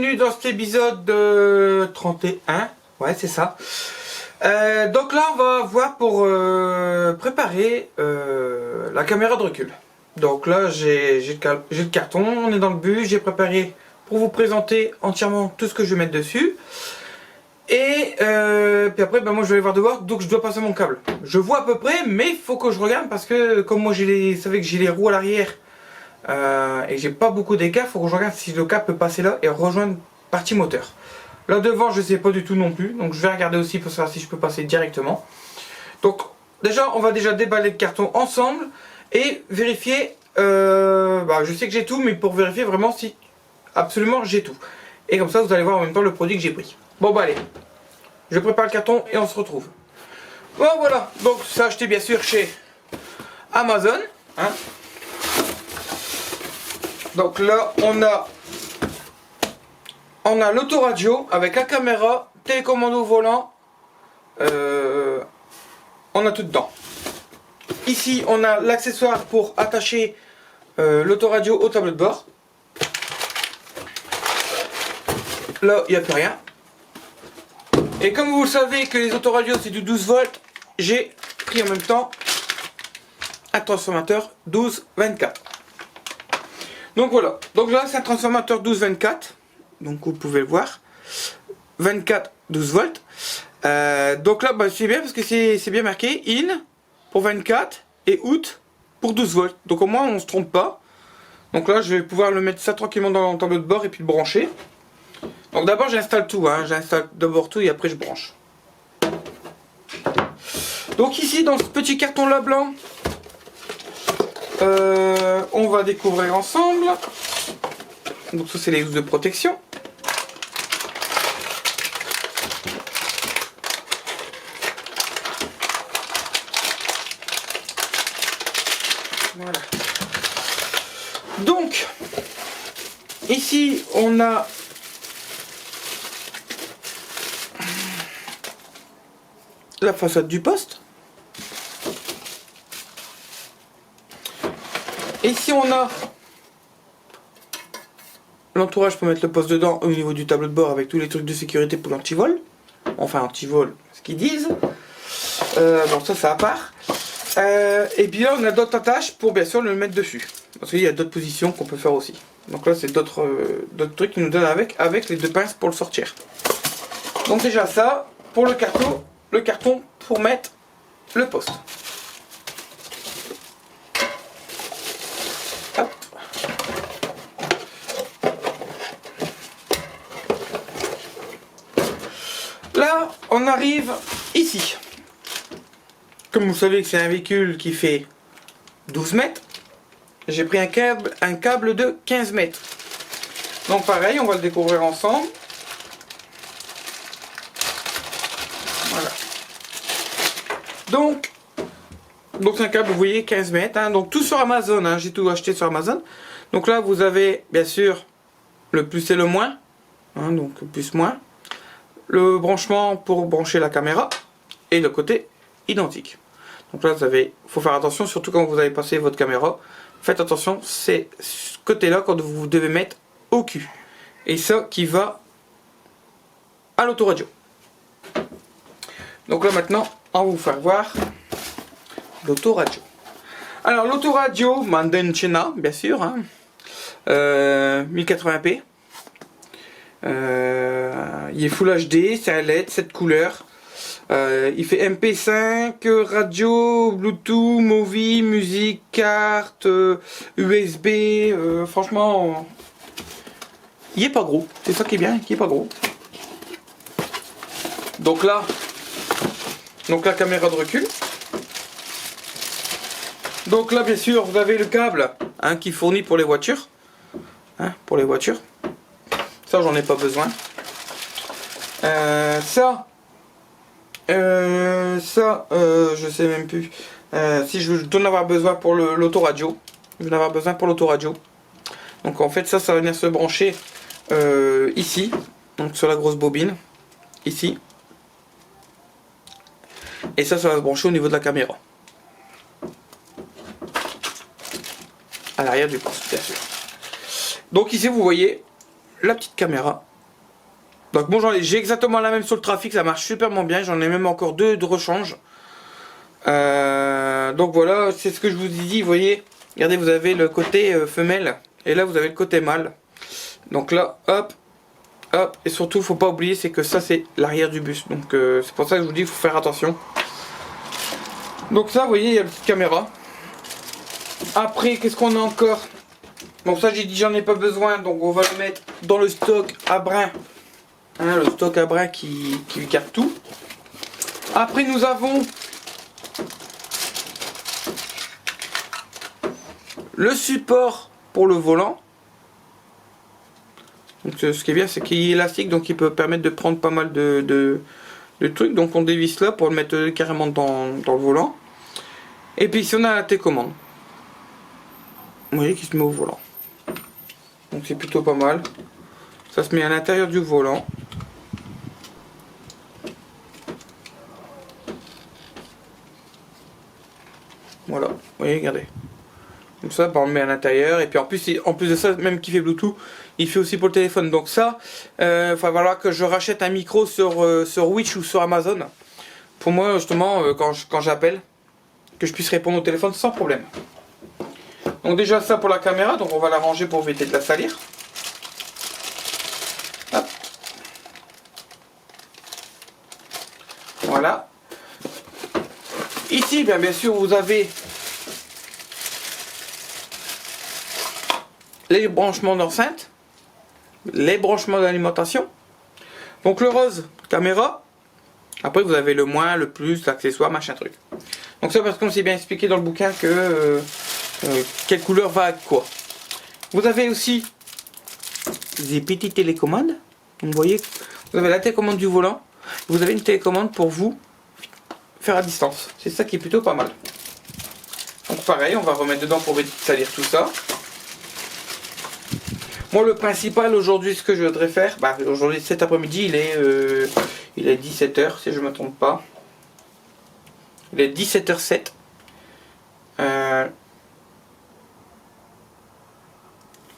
bienvenue dans cet épisode 31. Ouais, c'est ça. Donc là, on va voir pour préparer la caméra de recul. Donc là, j'ai le carton, on est dans le but, j'ai préparé pour vous présenter entièrement tout ce que je vais mettre dessus. Et puis après, moi je vais aller voir dehors, donc je dois passer mon câble. Je vois à peu près, mais il faut que je regarde parce que comme moi vous savez que j'ai les roues à l'arrière et que j'ai pas beaucoup d'écart, il faut que je regarde si le câble peut passer là et rejoindre partie moteur. Là devant, je sais pas du tout non plus, donc je vais regarder aussi pour savoir si je peux passer directement. Donc déjà, on va déjà déballer le carton ensemble et vérifier. Je sais que j'ai tout, mais pour vérifier vraiment si absolument j'ai tout. Et comme ça, vous allez voir en même temps le produit que j'ai pris. Bon allez, je prépare le carton et on se retrouve. Bon voilà, donc ça acheté bien sûr chez Amazon. Hein. Donc là on a l'autoradio avec la caméra, télécommande au volant. On a tout dedans. Ici on a l'accessoire pour attacher l'autoradio au tableau de bord. Là il n'y a plus rien. Et comme vous le savez que les autoradios c'est du 12 volts, j'ai pris en même temps un transformateur 12-24. Donc voilà, donc là c'est un transformateur 12-24, donc vous pouvez le voir, 24 12 volts. Donc là c'est bien parce que c'est bien marqué in pour 24 et out pour 12 volts. Donc au moins on se trompe pas. Donc là je vais pouvoir le mettre ça tranquillement dans le tableau de bord et puis le brancher. Donc d'abord j'installe tout, j'installe d'abord tout et après je branche. Donc ici dans ce petit carton là blanc, on va découvrir ensemble. Donc ça c'est les housses de protection. Voilà. Donc ici on a la façade du poste. Ici on a l'entourage pour mettre le poste dedans au niveau du tableau de bord avec tous les trucs de sécurité pour l'antivol. Enfin antivol, ce qu'ils disent. Bon ça à part. Et puis là on a d'autres attaches pour bien sûr le mettre dessus. Parce qu'il y a d'autres positions qu'on peut faire aussi. Donc là c'est d'autres trucs qui nous donnent avec les deux pinces pour le sortir. Donc déjà ça, pour le carton pour mettre le poste. Hop. Là, on arrive ici. Comme vous savez que c'est un véhicule qui fait 12 mètres, j'ai pris un câble de 15 mètres. Donc pareil, on va le découvrir ensemble. Voilà. Donc c'est un câble, vous voyez, 15 mètres. Donc tout sur Amazon, j'ai tout acheté sur Amazon. Donc là, vous avez bien sûr le plus et le moins. Donc plus moins. Le branchement pour brancher la caméra. Et le côté identique. Donc là, faut faire attention, surtout quand vous allez passer votre caméra. Faites attention, c'est ce côté-là quand vous devez mettre au cul. Et ça qui va à l'autoradio. Donc là maintenant, on va vous faire voir l'autoradio. Alors l'autoradio Mandencena, bien sûr, 1080p. Il est Full HD, c'est un LED, 7 couleurs. Il fait MP5, radio, Bluetooth, Movi, musique, carte, USB. Franchement, il est pas gros. C'est ça qui est bien, il est pas gros. Donc là, la caméra de recul. Donc là, bien sûr, vous avez le câble qui fournit pour les voitures. Ça, j'en ai pas besoin. Je sais même plus. Si je dois en avoir besoin pour l'autoradio. Je vais en avoir besoin pour l'autoradio. Donc en fait, ça va venir se brancher ici. Donc sur la grosse bobine. Ici. Et ça va se brancher au niveau de la caméra. À l'arrière du poste, bien sûr. Donc ici, vous voyez la petite caméra Donc bon, j'ai exactement la même sur le trafic, ça marche superment bien. J'en ai même encore deux de rechange. Donc voilà, c'est ce que je vous ai dit. Vous voyez, regardez, vous avez le côté femelle et là vous avez le côté mâle. Donc là, hop, hop, et surtout, faut pas oublier, c'est que ça c'est l'arrière du bus. Donc c'est pour ça que je vous dis, il faut faire attention. Donc ça, vous voyez, il y a la petite caméra. Après, qu'est-ce qu'on a encore? Bon, ça j'ai dit, j'en ai pas besoin, donc on va le mettre dans le stock à brin. Hein, le stock à brin qui garde tout. Après, nous avons le support pour le volant. Donc, ce qui est bien, c'est qu'il est élastique, donc il peut permettre de prendre pas mal de trucs. Donc on dévisse là pour le mettre carrément dans le volant. Et puis ici on a la télécommande. Vous voyez, qui se met au volant. Donc c'est plutôt pas mal. Ça se met à l'intérieur du volant. Voilà, vous voyez, regardez. Comme ça, on le met à l'intérieur. Et puis en plus de ça, même qui fait Bluetooth, il fait aussi pour le téléphone. Donc ça, il va falloir que je rachète un micro sur Wish ou sur Amazon. Pour moi, justement, quand j'appelle, que je puisse répondre au téléphone sans problème. Donc déjà ça pour la caméra, donc on va la ranger pour éviter de la salir. Hop. Voilà. Ici, bien sûr, vous avez les branchements d'enceinte, les branchements d'alimentation. Donc le rose, caméra. Après vous avez le moins, le plus, l'accessoire, machin truc. Donc ça parce qu'on s'est bien expliqué dans le bouquin que quelle couleur va avec quoi. Vous avez aussi des petites télécommandes. Vous voyez, vous avez la télécommande du volant. Vous avez une télécommande pour vous faire à distance. C'est ça qui est plutôt pas mal. Donc pareil, on va remettre dedans pour salir tout ça. Moi le principal aujourd'hui, ce que je voudrais faire, aujourd'hui cet après-midi il est 17 h si je ne me trompe pas. Il est 17h07.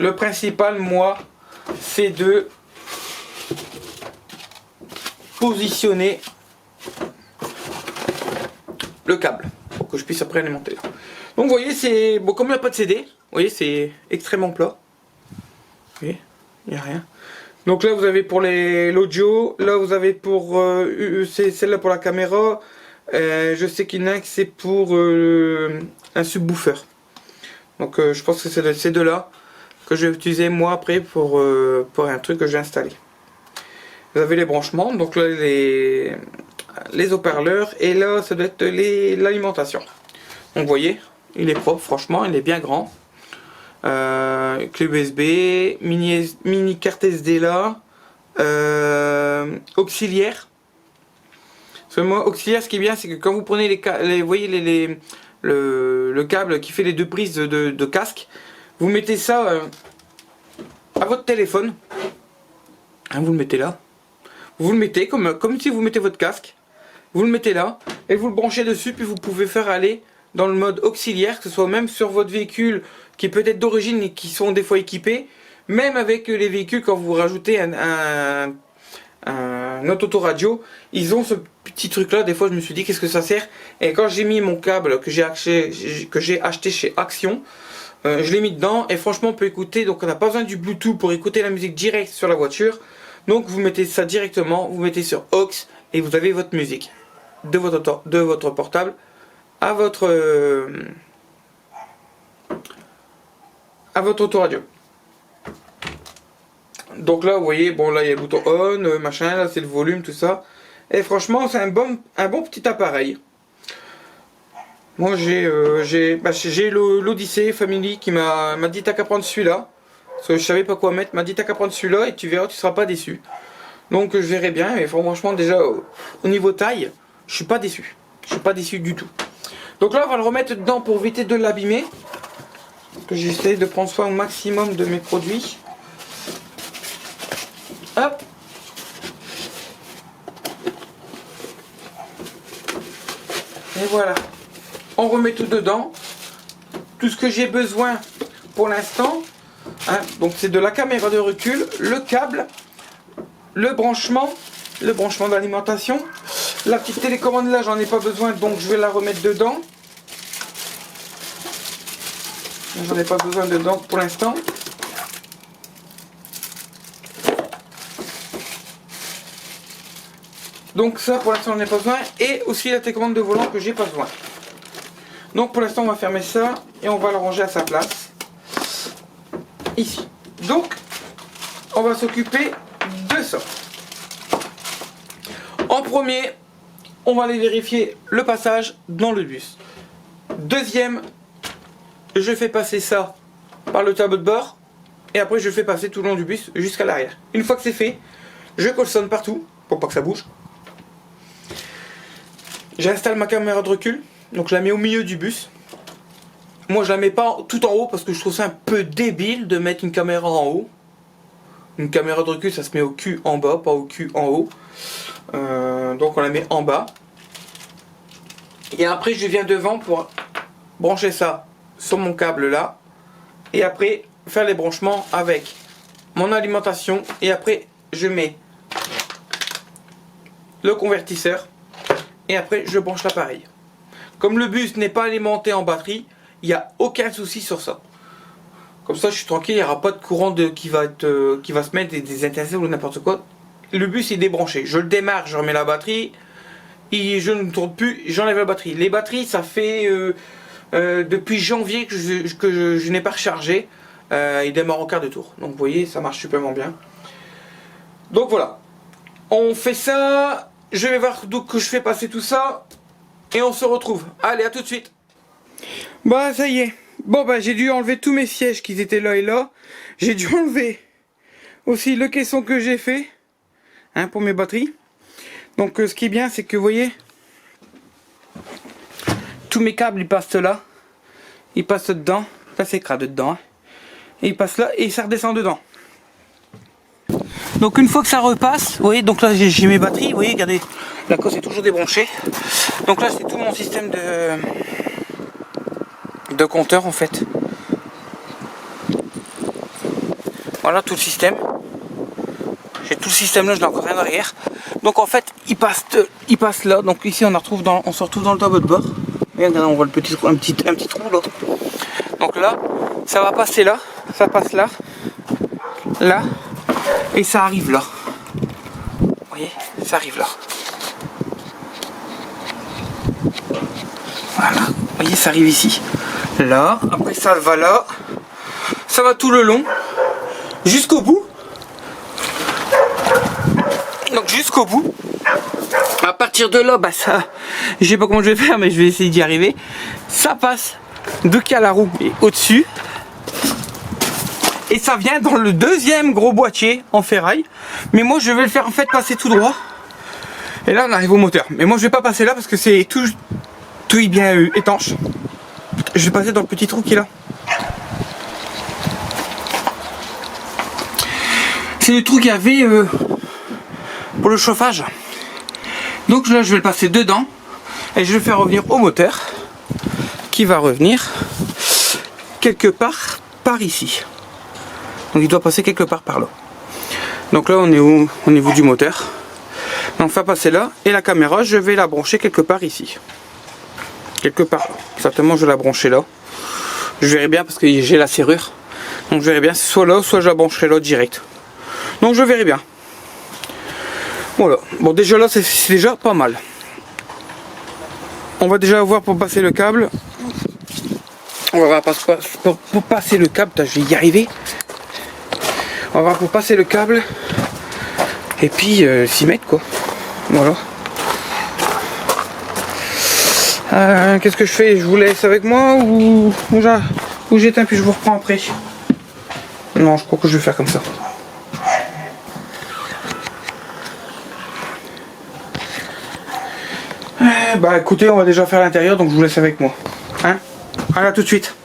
Le principal, moi, c'est de positionner le câble pour que je puisse après alimenter. Donc vous voyez, c'est bon, comme il n'y a pas de CD, vous voyez, c'est extrêmement plat. Vous voyez, il n'y a rien. Donc là vous avez pour l'audio, là vous avez pour c'est celle-là pour la caméra. Je sais qu'il y en a un qui c'est pour un subwoofer. Donc je pense que c'est ces deux-là que je vais utiliser moi après pour un truc que je vais installer. Vous avez les branchements, donc là les haut-parleurs, et là ça doit être l'alimentation. Donc vous voyez, il est propre, franchement, il est bien grand. Clé USB, mini carte SD là, auxiliaire. Parce que moi, auxiliaire, ce qui est bien, c'est que quand vous prenez vous voyez le câble qui fait les deux prises de casque, vous mettez ça à votre téléphone. Hein, vous le mettez là. Vous le mettez comme si vous mettez votre casque. Vous le mettez là et vous le branchez dessus, puis vous pouvez faire aller dans le mode auxiliaire, que ce soit même sur votre véhicule qui peut être d'origine et qui sont des fois équipés, même avec les véhicules quand vous rajoutez un autoradio, ils ont ce petit truc là. Des fois je me suis dit qu'est-ce que ça sert, et quand j'ai mis mon câble que j'ai acheté chez Action, je l'ai mis dedans et franchement on peut écouter. Donc on n'a pas besoin du Bluetooth pour écouter la musique direct sur la voiture. Donc vous mettez ça directement, vous mettez sur aux et vous avez votre musique de votre portable à votre autoradio. Donc là vous voyez, bon là il y a le bouton on, machin, là c'est le volume, tout ça. Et franchement c'est un bon petit appareil. Moi j'ai l'Odyssey Family qui m'a dit t'as qu'à prendre celui-là. Parce que je savais pas quoi mettre, m'a dit t'as qu'à prendre celui-là et tu verras, tu seras pas déçu. Donc je verrai bien, mais franchement déjà au niveau taille, je suis pas déçu. Je suis pas déçu du tout. Donc là on va le remettre dedans pour éviter de l'abîmer. Que j'essaie de prendre soin au maximum de mes produits. Hop. Et voilà. On remet tout dedans. Tout ce que j'ai besoin pour l'instant. Hein, donc c'est de la caméra de recul, le câble, le branchement d'alimentation. La petite télécommande là, j'en ai pas besoin, donc je vais la remettre dedans. J'en ai pas besoin dedans pour l'instant. Donc ça pour l'instant on n'a pas besoin. Et aussi la télécommande de volant que j'ai pas besoin. Donc pour l'instant on va fermer ça et on va le ranger à sa place. Ici. Donc on va s'occuper de ça. En premier, on va aller vérifier le passage dans le bus. Deuxième, je fais passer ça par le tableau de bord. Et après je fais passer tout le long du bus jusqu'à l'arrière. Une fois que c'est fait, je colsonne partout pour pas que ça bouge. J'installe ma caméra de recul. Donc je la mets au milieu du bus. Moi je la mets pas tout en haut parce que je trouve ça un peu débile de mettre une caméra en haut. Une caméra de recul ça se met au cul en bas, pas au cul en haut. Donc on la met en bas. Et après je viens devant pour brancher ça sur mon câble là. Et après faire les branchements avec mon alimentation. Et après je mets le convertisseur. Et après je branche l'appareil. Comme le bus n'est pas alimenté en batterie, il n'y a aucun souci sur ça. Comme ça je suis tranquille, il n'y aura pas de courant qui va se mettre, des étincelles ou n'importe quoi. Le bus est débranché. Je le démarre, je remets la batterie. Et je ne tourne plus, j'enlève la batterie. Les batteries, ça fait depuis janvier que je n'ai pas rechargé. Il démarre en quart de tour. Donc vous voyez, ça marche superment bien. Donc voilà. On fait ça. Je vais voir donc que je fais passer tout ça. Et on se retrouve. Allez, à tout de suite. Bah ça y est. Bon bah j'ai dû enlever tous mes sièges qui étaient là et là. J'ai dû enlever aussi le caisson que j'ai fait. Hein, pour mes batteries. Donc ce qui est bien c'est que vous voyez. Tous mes câbles ils passent là. Ils passent dedans. Ça s'écrase dedans. Hein. Et ils passent là et ça redescend dedans. Donc une fois que ça repasse, vous voyez, donc là j'ai mes batteries, vous voyez, regardez, la cosse est toujours débranchée. Donc là c'est tout mon système de compteur en fait. Voilà tout le système. J'ai tout le système là, je l'ai encore rien derrière. Donc en fait il passe là, donc ici on se retrouve dans le tableau de bord. Et regardez, on voit le petit trou, un petit trou là. Donc là, ça va passer là, ça passe là, là. Et ça arrive là. Vous voyez, ça arrive là. Voilà. Vous voyez, ça arrive ici. Là. Après ça va là. Ça va tout le long. Jusqu'au bout. Donc jusqu'au bout. À partir de là, bah ça. Je sais pas comment je vais faire, mais je vais essayer d'y arriver. Ça passe de cale à roue et au-dessus. Et ça vient dans le deuxième gros boîtier en ferraille. Mais moi je vais le faire en fait passer tout droit. Et là on arrive au moteur. Mais moi je vais pas passer là parce que c'est tout est bien étanche. Je vais passer dans le petit trou qui est là. C'est le trou qu'il y avait pour le chauffage. Donc là je vais le passer dedans. Et je vais le faire revenir au moteur. Qui va revenir quelque part par ici. Donc il doit passer quelque part par là. Donc là on est au niveau du moteur. Donc ça va passer là. Et la caméra je vais la brancher quelque part ici. Quelque part là. Certainement je vais la brancher là. Je verrai bien parce que j'ai la serrure. Donc je verrai bien soit là soit je la brancherai là direct. Donc je verrai bien. Voilà. Bon déjà là c'est déjà pas mal. On va déjà voir pour passer le câble. On va voir pour passer le câble. Je vais y arriver. On va voir pour passer le câble et puis s'y mettre quoi. Voilà. Qu'est-ce que je fais? Je vous laisse avec moi ou j'éteins puis je vous reprends après? Non, je crois que je vais faire comme ça. Bah écoutez, on va déjà faire l'intérieur donc je vous laisse avec moi. Hein? Allez, à tout de suite.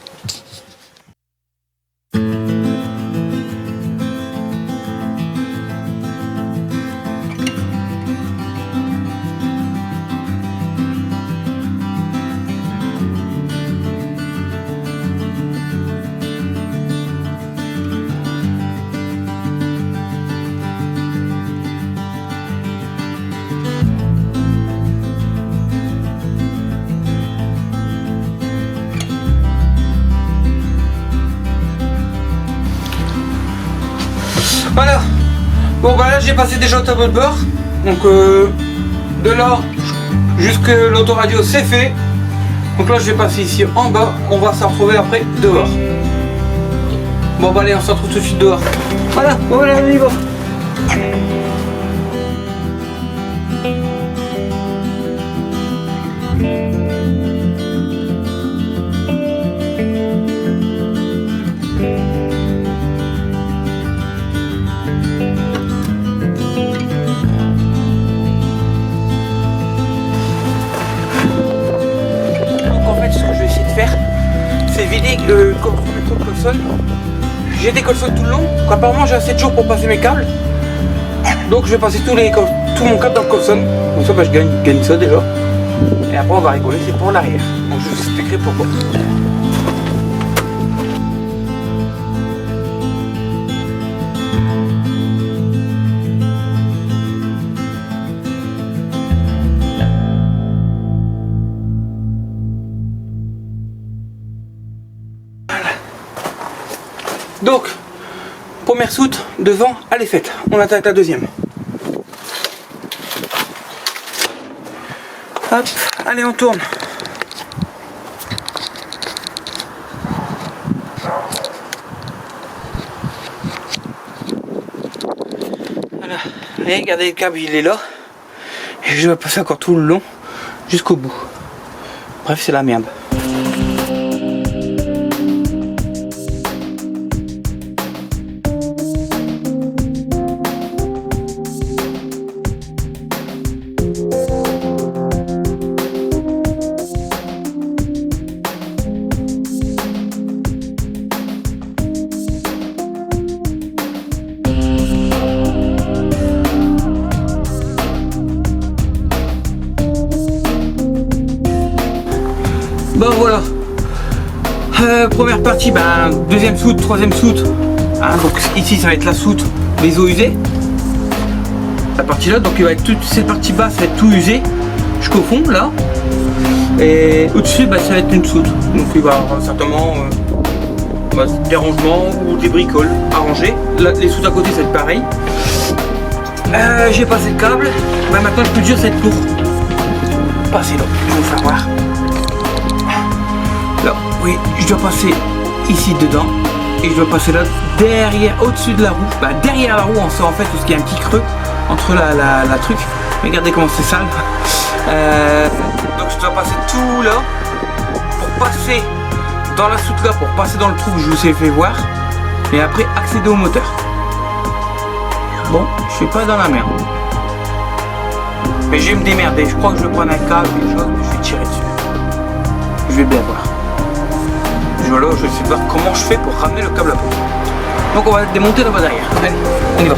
Voilà, j'ai passé déjà au tableau de bord. Donc de là jusque l'autoradio c'est fait. Donc là je vais passer ici en bas. On va se retrouver après dehors. Bon bah allez, on se retrouve tout de suite dehors. Voilà, bon allez, on y va. C'est vider le console. J'ai des consoles tout le long. Apparemment j'ai assez de jours pour passer mes câbles. Donc je vais passer tout mon câble dans le console. Comme ça bah, je gagne ça déjà. Et après on va rigoler, c'est pour l'arrière. Donc je vous expliquerai pourquoi. Donc, première soute devant, elle est faite. On attaque la deuxième. Hop, allez, on tourne. Voilà. Et regardez, le câble, il est là. Et je vais passer encore tout le long jusqu'au bout. Bref, c'est la merde. Bon voilà, première partie, deuxième soute, troisième soute, donc ici ça va être la soute des eaux usées, la partie là, donc il va être toute cette partie basse, ça va être tout usé jusqu'au fond là, et au-dessus ça va être une soute, donc il va y avoir certainement des rangements ou des bricoles à ranger. Là, les soutes à côté ça va être pareil. J'ai passé le câble, maintenant le plus dur ça va être pour passer là, je vais vous faire voir. Là, oui, je dois passer ici dedans et je dois passer là derrière, au-dessus de la roue. Derrière la roue, on sort en fait tout ce qui est un petit creux entre la truc. Regardez comment c'est sale. Donc je dois passer tout là pour passer dans la soute là, pour passer dans le trou que je vous ai fait voir et après accéder au moteur. Bon, je suis pas dans la merde. Mais je vais me démerder. Je crois que je vais prendre un câble, quelque chose, je vais tirer dessus. Je vais bien voir. Voilà, je vais essayer de voir comment je fais pour ramener le câble à bout. Donc on va démonter là-bas derrière. Allez, on y va.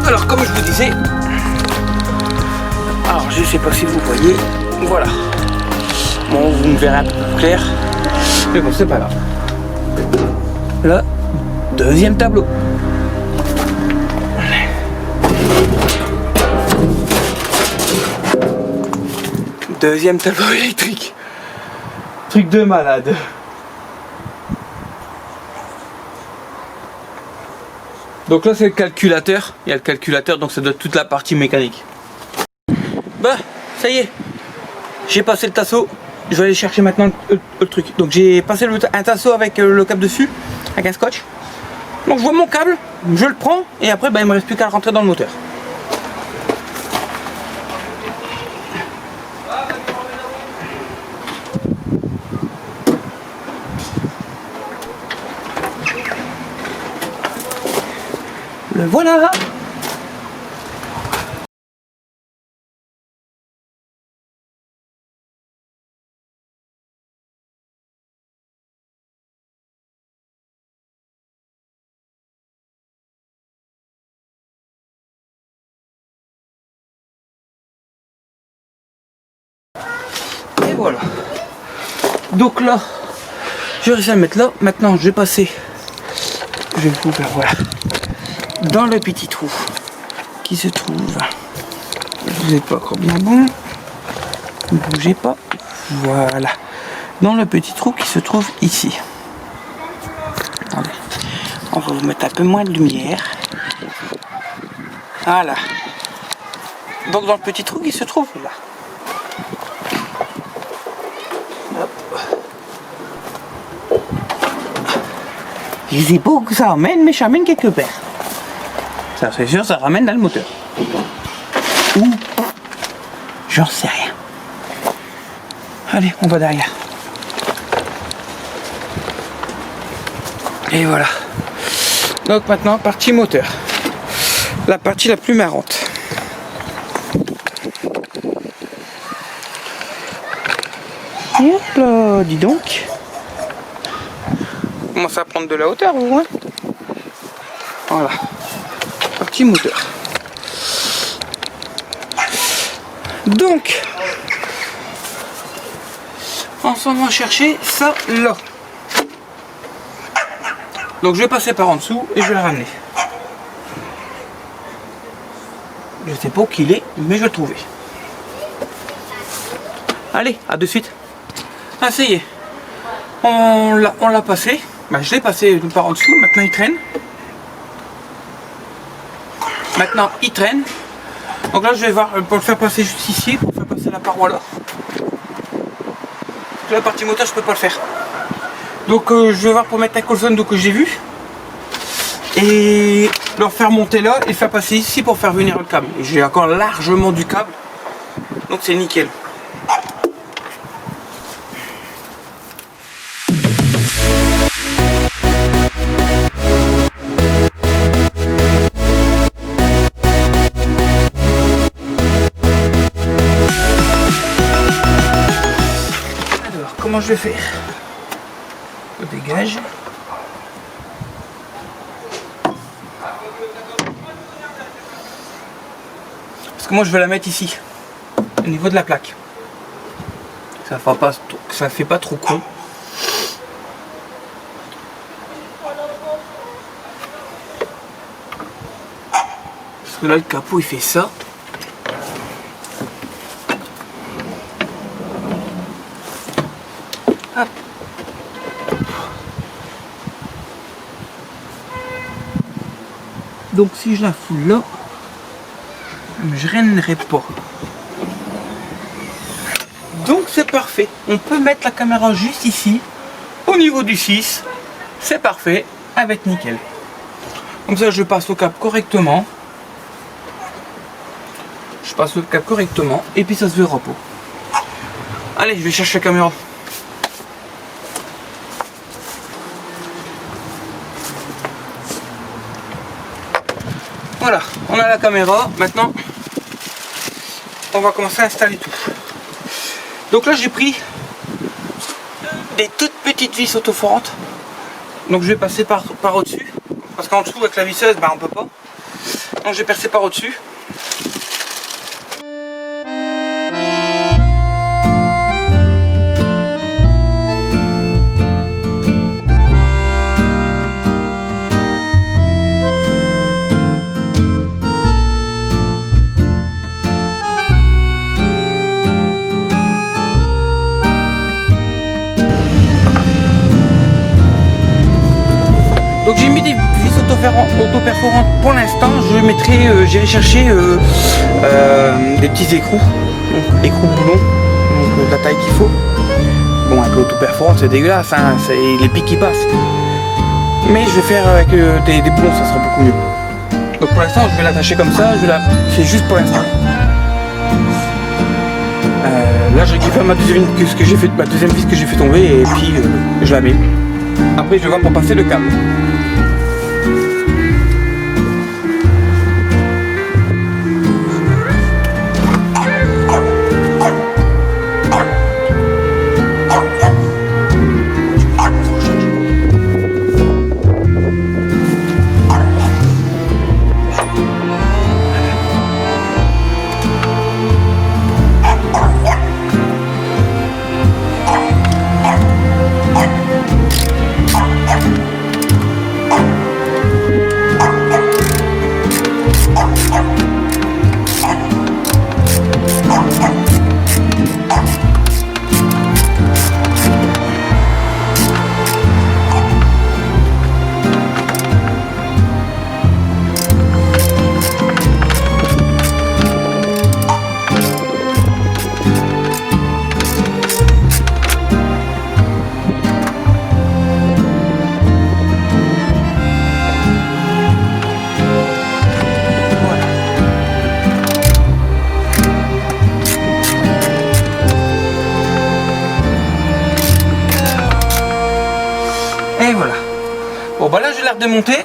Alors comme je vous disais, alors je sais pas si vous voyez, voilà. Bon, vous me verrez un peu plus clair, mais bon, c'est pas grave. Là, deuxième tableau. Deuxième tableau électrique. Truc de malade. Donc là c'est le calculateur. Il y a le calculateur, donc ça doit être toute la partie mécanique. Bah ça y est, j'ai passé le tasseau. Je vais aller chercher maintenant le truc. Donc j'ai passé un tasseau avec le câble dessus, avec un scotch. Donc je vois mon câble, je le prends et après il me reste plus qu'à le rentrer dans le moteur. Le voilà. Et voilà. Donc là, j'ai réussi à le mettre là. Maintenant, je vais passer. Je vais vous faire voir. Dans le petit trou qui se trouve. Vous n'êtes pas encore bien bon. Ne bougez pas. Voilà. Dans le petit trou qui se trouve ici. Attendez. On va vous mettre un peu moins de lumière. Voilà. Donc dans le petit trou qui se trouve là. Hop. Je sais pas où ça emmène, mais ça amène quelque part. Ça c'est sûr, ça ramène dans le moteur. Ou j'en sais rien. Allez, on va derrière. Et voilà. Donc maintenant, partie moteur. La partie la plus marrante. Et hop là, dis donc. Commence à prendre de la hauteur, vous, hein. Voilà. Partie moteur. Donc, on s'en va chercher ça là. Donc je vais passer par en dessous et je vais le ramener. Je sais pas où qu'il est, mais je vais le trouver. Allez, à de suite. Ah ça y est. On l'a passé. Bah, je l'ai passé par en dessous, maintenant il traîne. Maintenant il traîne. Donc là je vais voir pour le faire passer juste ici, pour faire passer la paroi là. La partie moteur je peux pas le faire. Donc je vais voir pour mettre la colzone que j'ai vu. Et le faire monter là et faire passer ici pour faire venir le câble. J'ai encore largement du câble. Donc c'est nickel. Alors comment je vais faire? Je dégage. Parce que moi je vais la mettre ici, au niveau de la plaque. Ça fait pas trop con. Parce que là le capot il fait ça. Hop. Donc si je la fous là, je rainerai pas. Donc c'est parfait. On peut mettre la caméra juste ici, au niveau du 6. C'est parfait, avec nickel. Comme ça je passe le câble correctement. Je passe le câble correctement et puis ça se verra pas. Allez, je vais chercher la caméra. Voilà, on a la caméra. Maintenant, on va commencer à installer tout. Donc là, j'ai pris des toutes petites vis autoforantes. Donc je vais passer par au-dessus. Parce qu'en dessous, avec la visseuse, bah, on peut pas. Donc j'ai percé par au-dessus. Donc j'ai mis des vis auto-perforantes pour l'instant. Je mettrai, j'irai chercher des petits écrous, donc écrous boulons, donc de la taille qu'il faut. Bon, avec l'auto-perforante c'est dégueulasse, hein, c'est les pics qui passent. Mais je vais faire avec des boulons, ça sera beaucoup mieux. Donc pour l'instant je vais l'attacher comme ça, c'est juste pour l'instant. Là je récupère ma deuxième vis que j'ai fait tomber et puis je la mets. Après je vais voir pour passer le câble. faire démonter.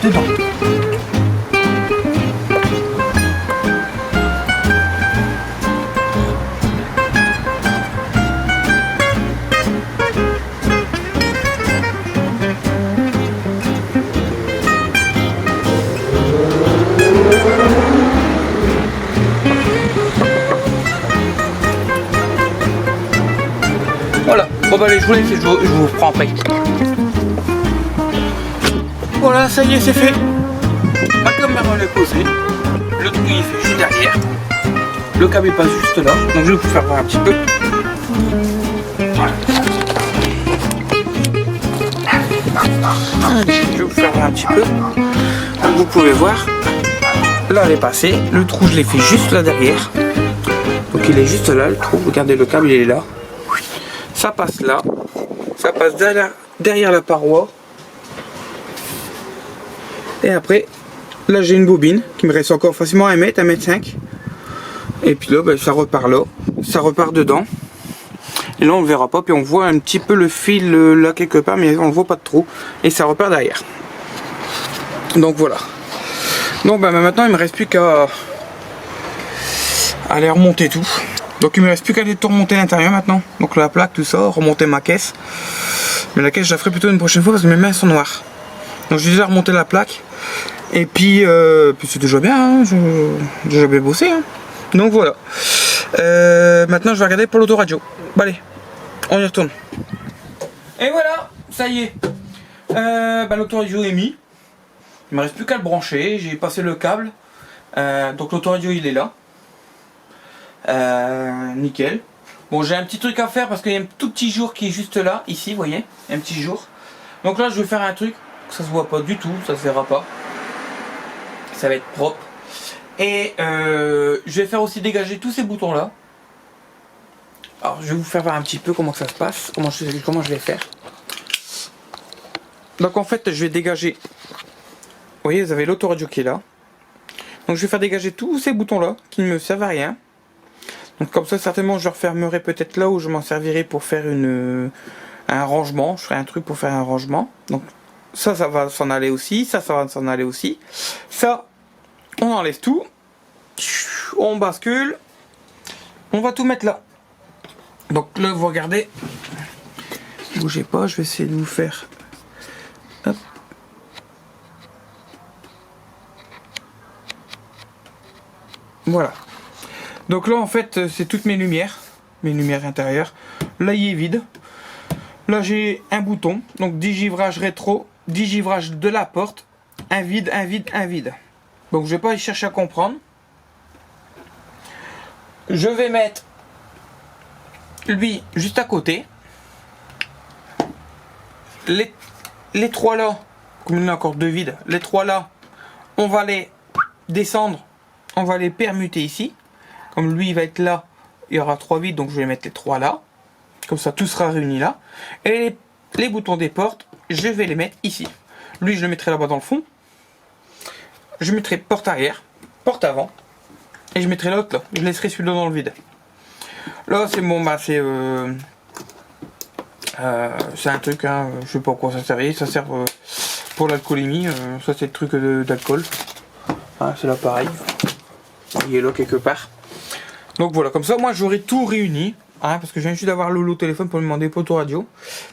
Dedans. Voilà, bon bah allez, je vous laisse et je vous reprends après. Voilà, ça y est, c'est fait. Ma caméra elle est posée. Le trou il est fait juste derrière. Le câble est pas juste là. Donc je vais vous faire voir un petit peu. Voilà. Je vais vous faire voir un petit peu. Donc vous pouvez voir. Là elle est passée. Le trou je l'ai fait juste là derrière. Donc il est juste là le trou. Regardez, le câble il est là. Ça passe là. Ça passe derrière la paroi. Et après, là j'ai une bobine qui me reste encore facilement 1 mètre, 1,5 m. Et puis là, ben, ça repart là, ça repart dedans. Et là on le verra pas, puis on voit un petit peu le fil là quelque part, mais on ne voit pas de trou. Et ça repart derrière. Donc voilà. Donc ben, maintenant il me reste plus qu'à aller remonter tout. Donc il me reste plus qu'à aller tout remonter à l'intérieur maintenant. Donc la plaque, tout ça, remonter ma caisse. Mais la caisse je la ferai plutôt une prochaine fois parce que mes mains sont noires. Donc j'ai déjà remonté la plaque. Et puis, c'est déjà bien, hein, j'ai déjà bien bossé. Hein. Donc voilà. Maintenant je vais regarder pour l'autoradio. Bon allez, on y retourne. Et voilà, ça y est. L'autoradio est mis. Il me reste plus qu'à le brancher. J'ai passé le câble. Donc l'autoradio il est là. Nickel. Bon, j'ai un petit truc à faire parce qu'il y a un tout petit jour qui est juste là, ici, vous voyez, un petit jour. Donc là je vais faire un truc. Ça se voit pas du tout, ça se verra pas. Ça va être propre. Et je vais faire aussi dégager tous ces boutons là. Alors je vais vous faire voir un petit peu comment ça se passe, comment je vais faire. Donc en fait je vais dégager. Vous voyez, vous avez l'autoradio qui est là. Donc je vais faire dégager tous ces boutons là qui ne me servent à rien. Donc comme ça certainement je refermerai peut-être là où je m'en servirai pour faire un rangement. Je ferai un truc pour faire un rangement. Donc ça va s'en aller aussi, ça va s'en aller aussi. Ça, on enlève tout. On bascule. On va tout mettre là. Donc là, vous regardez. Bougez pas, je vais essayer de vous faire. Hop. Voilà. Donc là, en fait, c'est toutes mes lumières intérieures. Là, il est vide. Là, j'ai un bouton. Donc, digivrage rétro. Digivrage de la porte, un vide, un vide, un vide. Donc je vais pas y chercher à comprendre. Je vais mettre lui juste à côté. Les trois là, comme il y en a encore 2 vides, les 3 là, on va les descendre, on va les permuter ici. Comme lui il va être là, il y aura 3 vides, donc je vais mettre les 3 là. Comme ça tout sera réuni là. Et les boutons des portes, je vais les mettre ici. Lui, je le mettrai là-bas dans le fond. Je mettrai porte arrière, porte avant. Et je mettrai l'autre là. Je laisserai celui-là dans le vide. Là, c'est bon, bah c'est C'est un truc, hein, je sais pas à quoi ça sert. Ça sert pour l'alcoolémie. Ça c'est le truc d'alcool. Hein, c'est l'appareil. Il est là quelque part. Donc voilà, comme ça moi j'aurai tout réuni. Hein, parce que je viens juste d'avoir Lolo au téléphone pour lui demander poteau radio.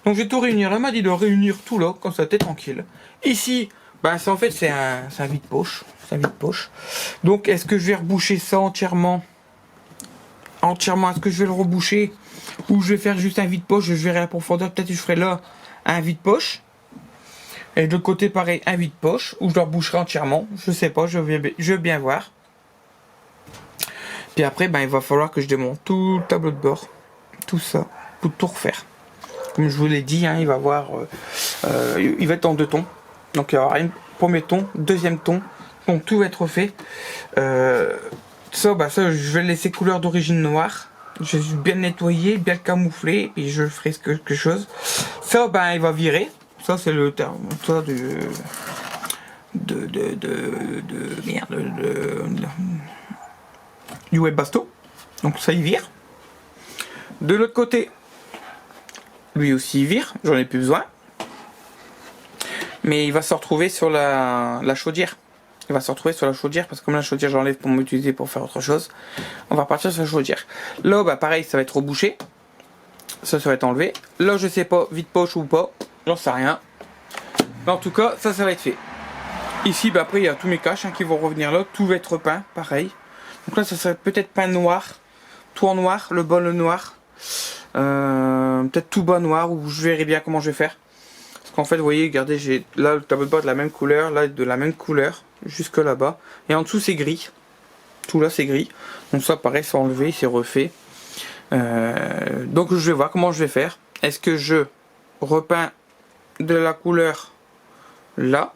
Donc je vais tout réunir. Elle m'a dit de réunir tout là, comme ça t'es tranquille. Ici, ben, en fait c'est un vide-poche. C'est un vide-poche. Donc est-ce que je vais reboucher ça entièrement? Est-ce que je vais le reboucher? Ou je vais faire juste un vide-poche? Je verrai la profondeur. Peut-être que je ferai là un vide-poche. Et de l'autre côté pareil, un vide-poche. Ou je le reboucherai entièrement. Je sais pas, je veux bien voir. Puis après, ben, il va falloir que je démonte tout le tableau de bord. Tout ça. Pour tout refaire. Comme je vous l'ai dit, hein, il va être en 2 tons. Donc il y aura un premier ton, deuxième ton. Donc tout va être refait. Ça, je vais le laisser couleur d'origine noire. Je vais bien nettoyer, bien le camoufler. Et je ferai quelque chose. Ça, ben, il va virer. Ça, c'est le terme. Ça, du Webasto. Donc ça, il vire. De l'autre côté, lui aussi il vire. J'en ai plus besoin. Mais il va se retrouver sur la chaudière. Il va se retrouver sur la chaudière parce que comme la chaudière j'enlève pour m'utiliser pour faire autre chose. On va partir sur la chaudière. Là, bah pareil, ça va être rebouché. Ça va être enlevé. Là, je sais pas, vide-poche ou pas. J'en sais rien. Mais en tout cas, ça va être fait. Ici, bah après, il y a tous mes caches qui vont revenir là. Tout va être peint, pareil. Donc là, ça serait peut-être peint noir. Tout en noir, le bas le noir. Peut-être tout bas noir, ou je verrai bien comment je vais faire. Parce qu'en fait, vous voyez, regardez, j'ai là le tableau de bord de la même couleur, là de la même couleur, jusque là-bas. Et en dessous, c'est gris. Tout là, c'est gris. Donc ça, pareil, c'est enlevé, c'est refait. Donc je vais voir comment je vais faire. Est-ce que je repeins de la couleur là?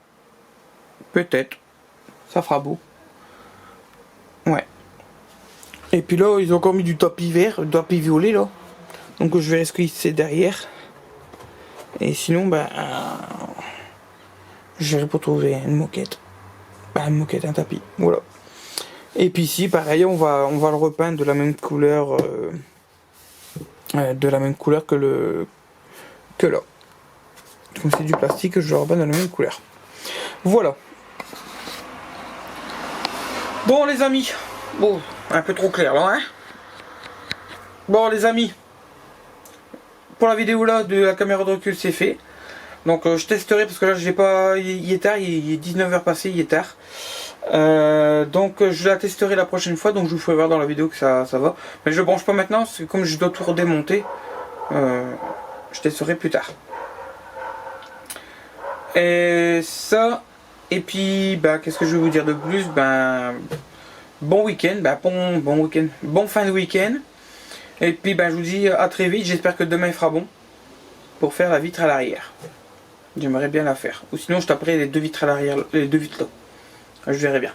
Peut-être. Ça fera beau. Ouais. Et puis là, ils ont encore mis du tapis vert, du tapis violet là. Donc je verrai ce que c'est derrière. Et sinon, j'irai pour trouver une moquette. Une moquette, un tapis. Voilà. Et puis ici, pareil, on va le repeindre de la même couleur. Que là. Comme c'est du plastique, je le repeins de la même couleur. Voilà. Bon les amis. Bon, un peu trop clair là, hein. Bon les amis. Pour la vidéo là de la caméra de recul, c'est fait. Donc je testerai parce que là j'ai pas. Il est tard, il est 19h passé, il est tard. Donc je la testerai la prochaine fois, donc je vous ferai voir dans la vidéo que ça va. Mais je le branche pas maintenant, parce que comme je dois tout redémonter, je testerai plus tard. Et ça, et puis qu'est-ce que je vais vous dire de plus? Bon week-end, bon week-end, bon fin de week-end. Et puis je vous dis à très vite, j'espère que demain il fera bon pour faire la vitre à l'arrière. J'aimerais bien la faire. Ou sinon je taperai les 2 vitres à l'arrière, les 2 vitres là. Je verrai bien.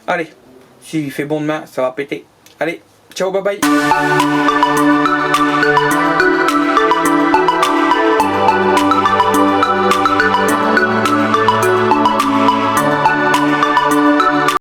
Allez, s'il fait bon demain, ça va péter. Allez, ciao, bye bye.